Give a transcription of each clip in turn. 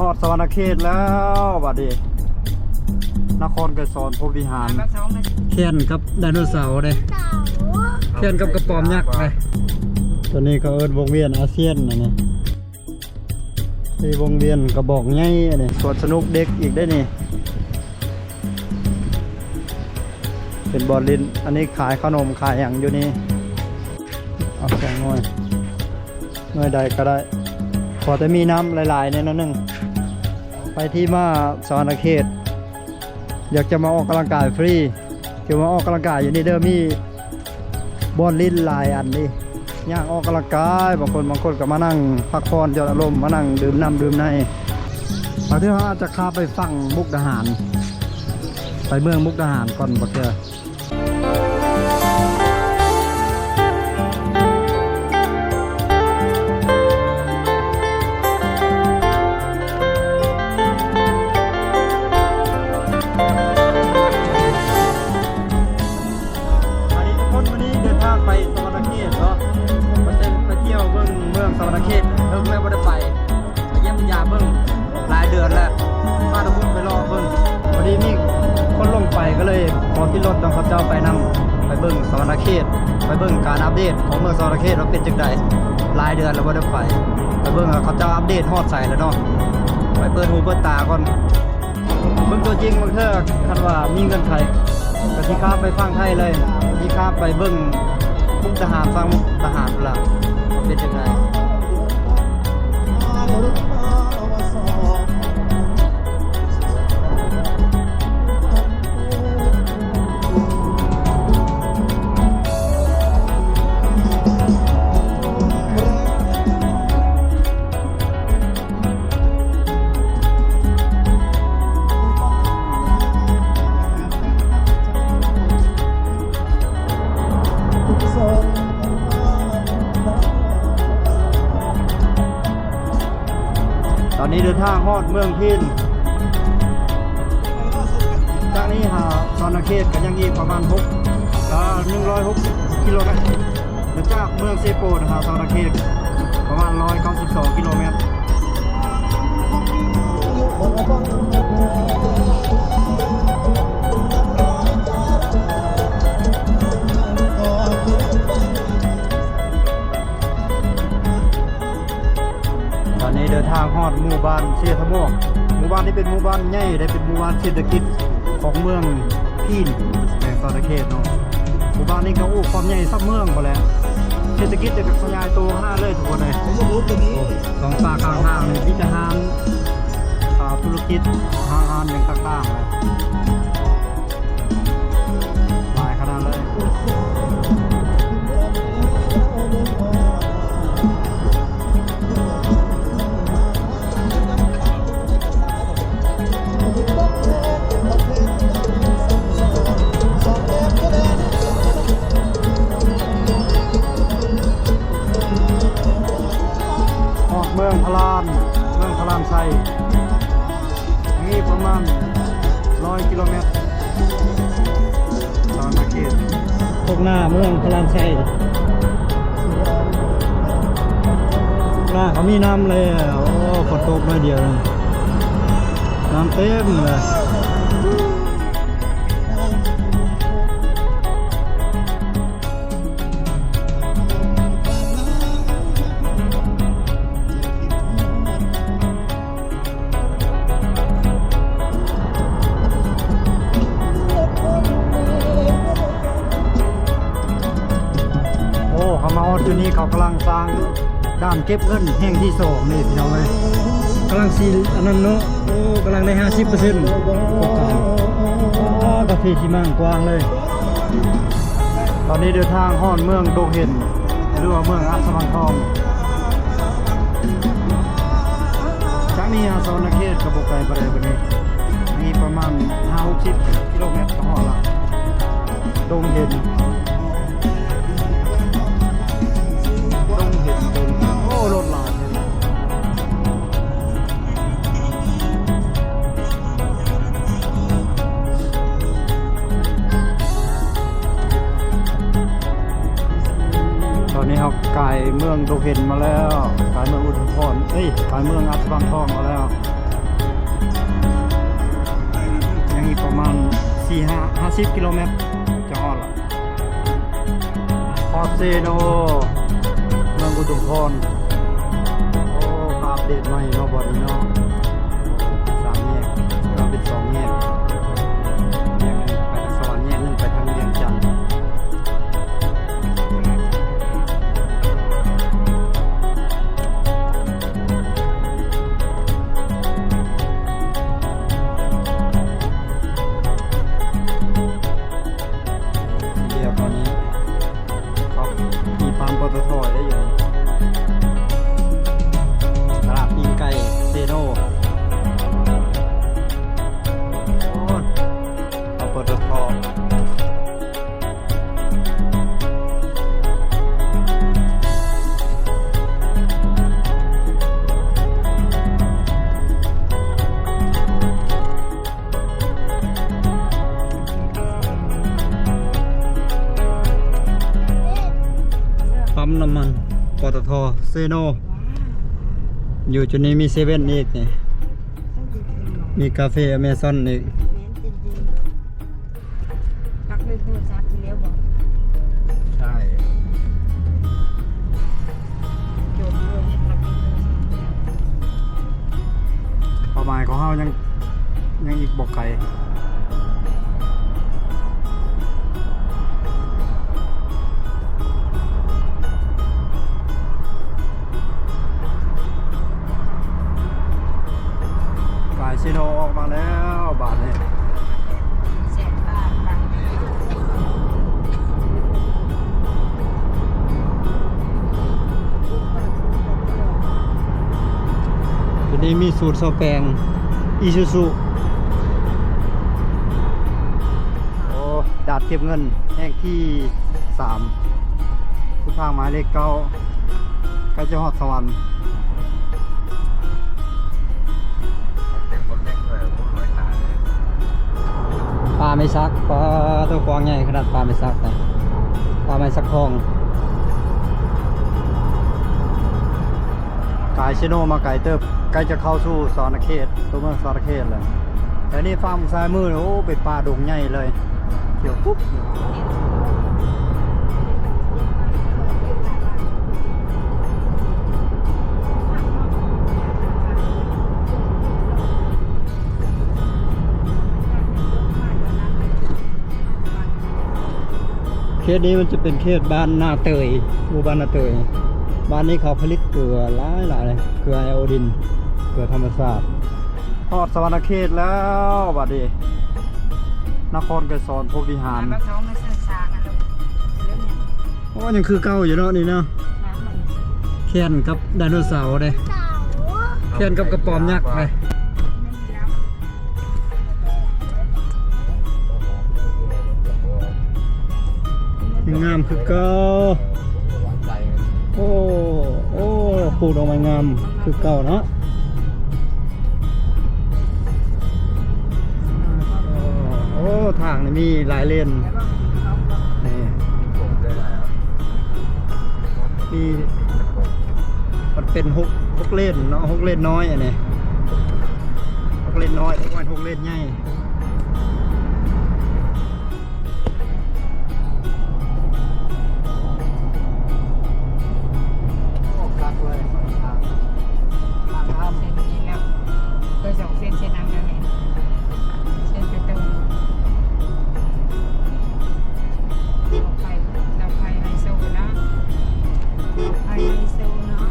อดสวรรณเขตแล้วบัดนี้นครไกรสอนพรหมวิหารเขียนกับไดโนเสาร์เลยเขียนกับกระป๋อมยักษ์เลยตัวนี้เขาเอิ้นวงเวียนอาเซียนนะนี่ที่วงเวียนกระบอกใหญ่นี่สวนสนุกเด็กอีกได้นี่เป็นบอลลินอันนี้ขายขนมขายอย่างอยู่นี่เอาแข่งหน่อยใดก็ได้พอจะมีน้ำหลายๆเนี่ยนิดนึงไปที่มาสวรรณเขตอยากจะมาออกกำลังกายฟรีเกี่ยวมาออกกำลังกายอยู่นี่เด้อมีบอลลินหลายอันนี่ย่างออกกำลังกายบางคนก็มานั่งพักผ่อนหย่อนอารมณ์มานั่งดื่มน้ำดื่มในบางทีเขาอาจจะข้าไปฝั่งมุกดาหารไปเมืองมุกดาหารก่อนบ่เจอไปสวรรณเขตเนาะไปเที่ยวเบิ้งเมืองสวรรณเขตแม่บ่ได้ไปเยี่ยมยามเบิ้งหลายเดือนแล้วมาตะพุ่งไปรอเบิ้งพอดีมีคนลงไปก็เลยขอที่รถต้องขับเจ้าไปนำไปเบิ้งสวรรณเขตไปเบิ้งการอัปเดตของเมืองสวรรณเขตว่าเป็นจังไดหลายเดือนแล้วบ่ได้ไปเบิ้งขับเจ้าอัปเดตฮอดใส่แล้วเนาะไปเปิดหูเปิดตาก่อนเบิ้งตัวจริงบางเทื่อคันว่ามีเงินไทยก็สิข้ามไปฟังไทยเลยสิข้ามไปเบิ้งมุกทหารฟังทหารละเป็นยังไงตอนนี้เดินทางฮอดเมืองพินจากนี้หาสวรรณเขตก็ยังอีกประมาณ106กิโลเมตรจากเมืองเซโปนหาสวรรณเขตประมาณ192กิโลเมตรตอนนี้เดินทางฮอดหมู่บ้านเชียทโมกหมู่บ้านนี้เป็นหมู่บ้านใหญ่ได้เป็นหมู่บ้านเศรษฐกิจของเมืองพีนแห่งสวรรณเขตเนาะหมู่บ้านนี้ก็ความใหญ่สักเมืองพอแล้วเศรษฐกิจจะขยายตัวขนาดเลยทุกคนเลยสองสาขาทางในพิจารณาธุรกิจทางการอย่างต่างๆเลยหลายขนาดเลยเมืองพลานชัยมีประมาณ100 กิโลเมตรสวรรณเขตพวกหน้าเมืองพลานชัยหน้าเขามีน้ำเลยโอ้ฝนตกน้อยเดียวน้ำเต็มเลยเขามาฮอดอยู่นี่เขากำลังสร้างด่านเก็บเงินแห่งที่2นี่พี่น้องเลยกำลังซีอันนั้นเนาะโอ้กำลังได้ 50% โอกาสกาแฟที่มั่งกว้างเลยตอนนี้เดินทางฮอดเมืองโดงเห็นหรือว่าเมืองอัศวรทองจากนี้สวรรณเขตกับโบไกไปเลยวันนี้มีประมาณ 50-60 กิโลเมตรต่อฮอดละโดงเห็นโอ้รถลายตอนนี้เราไกลเมืองโดเห็นมาแล้วไกลเมืองอุทุมพรกลเมืองอัศวรทองมาแล้ว อีกประมาณ50 กิโลเมตรจะฮอดละพอเซโนเมืองอุทุมพรโอ้ภาพเด็ดใหม่เนาะบ่นี้เนาะ3 แยกก็เป็น2 แยกแยกหนึ่งไปทางสวรรค์แยกหนึ่งไปทางเวียงจันทร์เดียวตอนนี้เขามีปั๊มปตทได้อยู่ตลาดปิ้งไก่เซโนโอ้ปั๊มปตทปั๊มน้ำมันปตทเซโนอยู่จุดนี้มีเซเว่นอีกนี่มีคาเฟ่อเมซอนอีกปักด้วยโทรศัพท์ที่เลี้ยวบอก ใช่ จบเลยเนี่ยปักด้วยโทรศัพท์ ประมาณของเฮายังอีกบอกไก่กายเซโนออกมาแล้วบาทนี้ แสนบาทปัก จุดนี้มีสูตรซอแปลงอีซูซูโอ้ดาดเก็บเงินแห่งที่3คือทางหมายเลข9ใกล้จะฮอดสวรรค์ปลาไม่ซักปลาตัวกวางใหญ่ขนาดปลาไม่ซักนะปลาไม่ซักทองกายชิโนมาไก่เติบใกล้จะเข้าสู่สอนเขตตัวเมืองสอนเขตเลยแต่นี่ฟาร์มซ้ายมือโอ้เป็นปลาดงใหญ่เลยเกี่ยวปุ๊บเขตนี้มันจะเป็นเขตบ้านนาเตยหมู่บ้านนาเตยบ้านนี้เขาผลิตเกลือหลายเลยเกลือไอโอดินเกลือธรรมชาติทอดสวรรณเขตแล้วบัดนี้นครไกรสอนพวกวิหาร มาเขาไม่เส้นสางอ่ะลูกเรื่องเนี่ย โอ้ยังคือเก่าอยู่เนาะนี่เนาะ น้ำมัน แข่นกับไดโนเสาร์เลยแข่นกับกระป๋อมยักษ์เลย ไม่มีแล้วงามคือเก่าโอ้โอ้ปลูกดอกไม้งามคือเก่าเนาะโอ้ทางนี่มีหลายเลนนี่มีมันเป็นหกเลนเนาะ6 เลนน้อยอันนี้6 เลนน้อยทุกวัน6 เลนใหญ่เส้นนี้แล้วเคย2 เส้นน้ำแล้วเนี่ยเส้นไปตรงเราไฟไฮโซนะไฟไฮโซเนาะ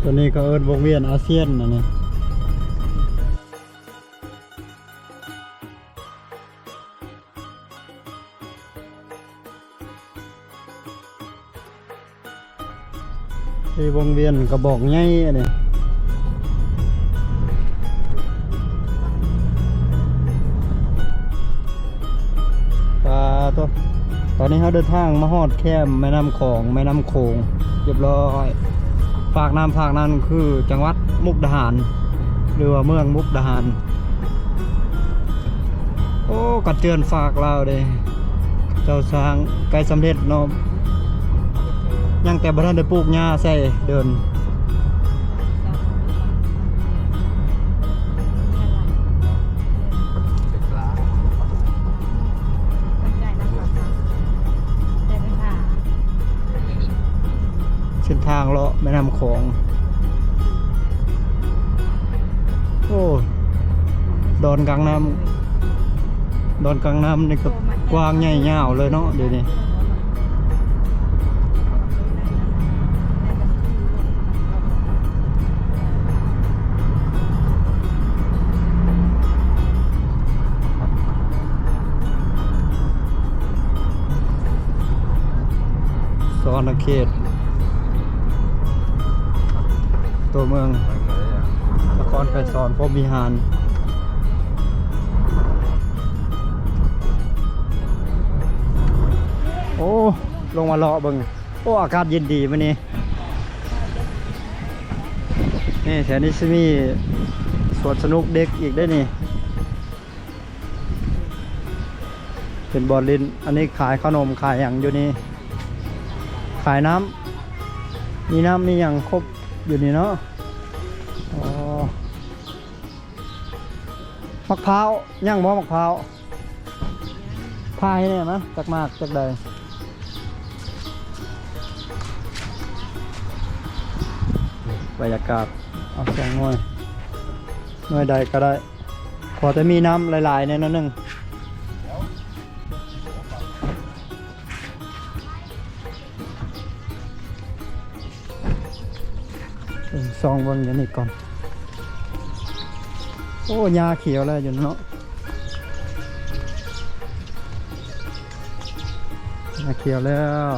ตัวนี้ก็เอิ้นวงเวียนอาเซียนนะนี่ ที่วงเวียนกระบอกใหญ่อันนี้ปลาตัวตอนนี้เขาเดินทางมาฮอดแคมแม่น้ำของแม่น้ำโขงเรียบร้อยภาคนั้นคือจังหวัดมุกดาหารหรือว่าเมืองมุกดาหารโอ้กัดเตือนฝากเราเด้เจ้าสร้างไกลสำเร็จเนาะยังแต่บ่ทันได้ปลูกหญ้าใส่เดินเส้นทางเลาะแม่น้ำโขงโอ้ดอนกลางน้ำนี่ก็กว้างใหญ่ยาวเลยเนาะเดี๋ยวนี้สวรรณเขตตัวเมืองนครไกรสอนพรหมวิหารโอ้ลงมาเลาะเบิ่งโอ้อากาศเย็นดีมื้อนี้นี่แถวนี้จะมีสวนสนุกเด็กอีกได้นี่เป็นบ่อลิ้นอันนี้ขายขนมขายอย่างอยู่นี่ขายน้ำมีอย่างครบอยู่นี่เนาะอ๋อมะพร้าวย่างบ่มะพร้าวพายเนี่ยนะจากมากจากใดบรรยากาศเอาสองหน่วยใดก็ได้พอจะมีน้ำหลายๆในนั้นนึงซองเบิ่งอย่างนี้ก่อนโอ้ยาเขียวแล้วอยู่เนาะยาเขียวแล้ว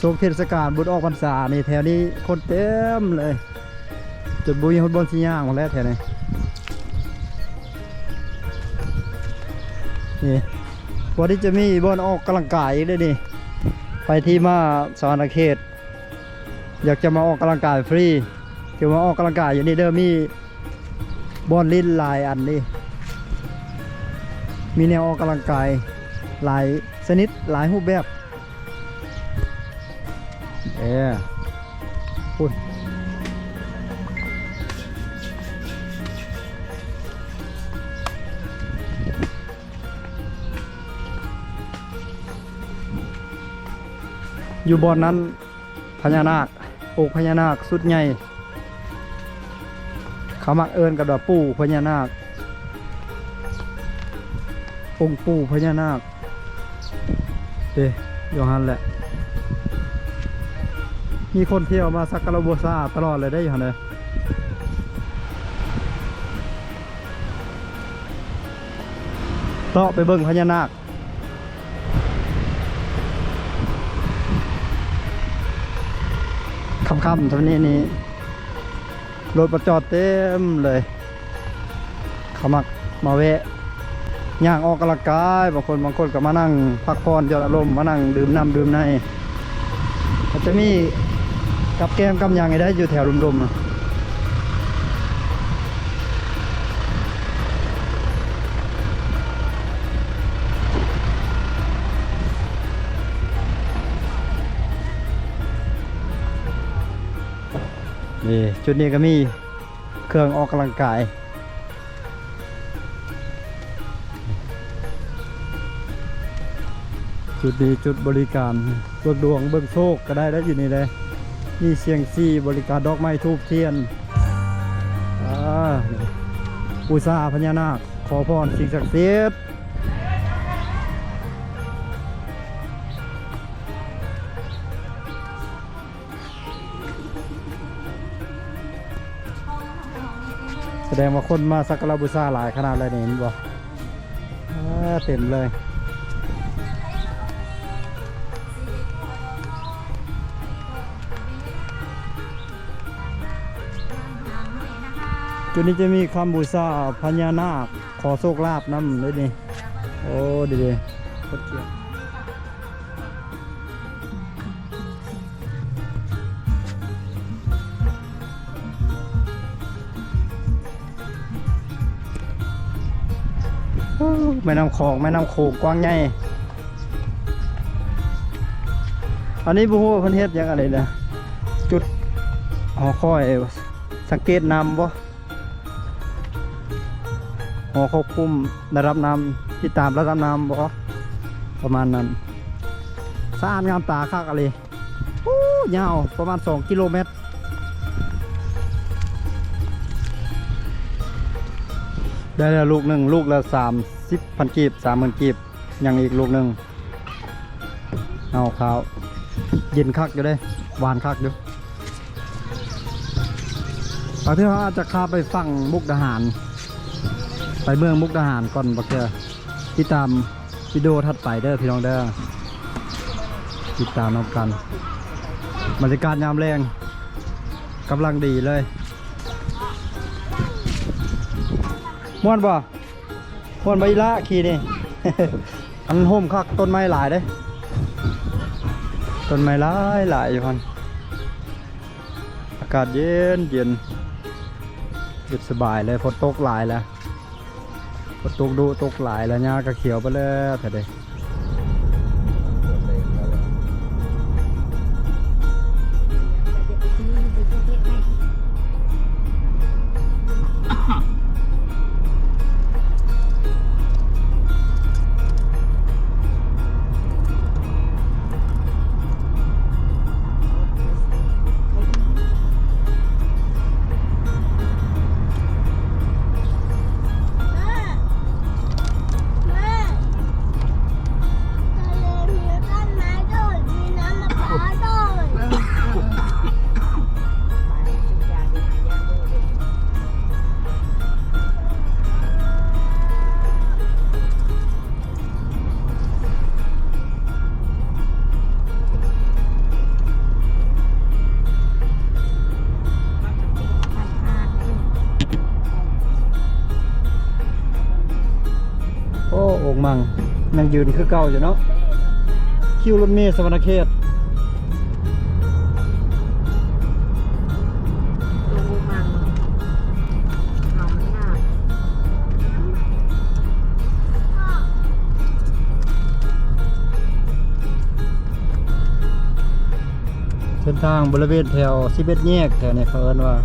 ช่วงเทศกาลบุญออกพรรษานี่แถวนี้คนเต็มเลยจุดบุญคนบนสีย่างหมดแล้วแถวนี้นี่วันที่จะมีบนออกกำลังกายอีกด้วยนี่ไปที่มาสวรรณเขตอยากจะมาออกกำลังกายฟรีเดี๋ยวมาออกกำลังกายอย่างนี้เดิมมีบอลลิ้นลายอันนี้มีแนวออกกำลังกายหลายชนิดหลายรูปแบบพูดอยู่บอนนั้นพญานาคองค์พญานาคสุดใหญ่เขามักเอิญกับว่าปู่พญานาคองค์ปู่พญานาคอยู่หันแหละมีคนเที่ยวมาสักการะบูชาตลอดเลยได้อยู่หันเลยต่อไปเบิ่งพญานาคค่ำๆตอนนี้รถประจอดเต็มเลยเขามักมาแวะย่างออกกำลังกายบางคนก็มานั่งพักผ่อนหย่อนอารมณ์มานั่งดื่มน้ำดื่มในมันจะมีกับแก้มกำยังไงได้อยู่แถวรุมๆนี่จุดนี้ก็มีเครื่องออกกำลังกายจุดนี้จุดบริการเบิกดวงเบิกโชคก็ได้แล้วอยู่นี่เลยมีเสียงซี่บริการดอกไม้ทูบเทียนบูชาพญานาคขอพรสิ่งศักดิ์สิทธิ์แสดงว่าคนมาสักการะบูชาหลายขนาดเลยเนี่ยเห็นบ่เต็มเลย จุดนี้จะมีคำบูชาพญานาคขอโชคลาภนำด้วยนี่โอ้ดีๆโคตรเกี่ยวแม่น้ำคลองแม่น้ำโขงกว้างใหญ่อันนี้บุ้งเพิ่นเฮ็ดยังอะไรเนี่ยจุดหอคอยสังเกตน้ำบ่หอควบคุมระดับน้ำที่ตามระดับน้ำบ่ประมาณนั้นสะอาดงามตาคักอะไรโอ้ยาวประมาณ2 กิโลเมตรได้แล้วลูกหนึ่งลูกละ30,000 กีบ30,000 กีบยังอีกลูกหนึ่งเอาข้าวเย็นคักอยู่เลยหวานคักอยู่ตอนที่เขาอาจจะข้าไปฝั่งมุกดาหารไปเมืองมุกดาหารก่อนบักเจอที่ตามวิดีโอถัดไปเด้อพี่น้องเด้อติดตามน้องกันบรรยากาศยามแรงกำลังดีเลยม่วนบ่ม่วนใบละขี่นี่ อันโฮมคักต้นไม้หลายเด้ต้นไม้หลายอยู่พันอากาศเย็นเย็นสบายเลยฝนตกหลายแล้วฝนตกดูตกหลายแล้วหญ้าก็เขียวไปแล้วแต่เด็กองมังยังยืนคือเก่าอยู่เนาะคิวรถเมล์สวรรณเขตเส้นทางบริเวณแถว11 แยกแถวนี้เขาเอิ้นว่า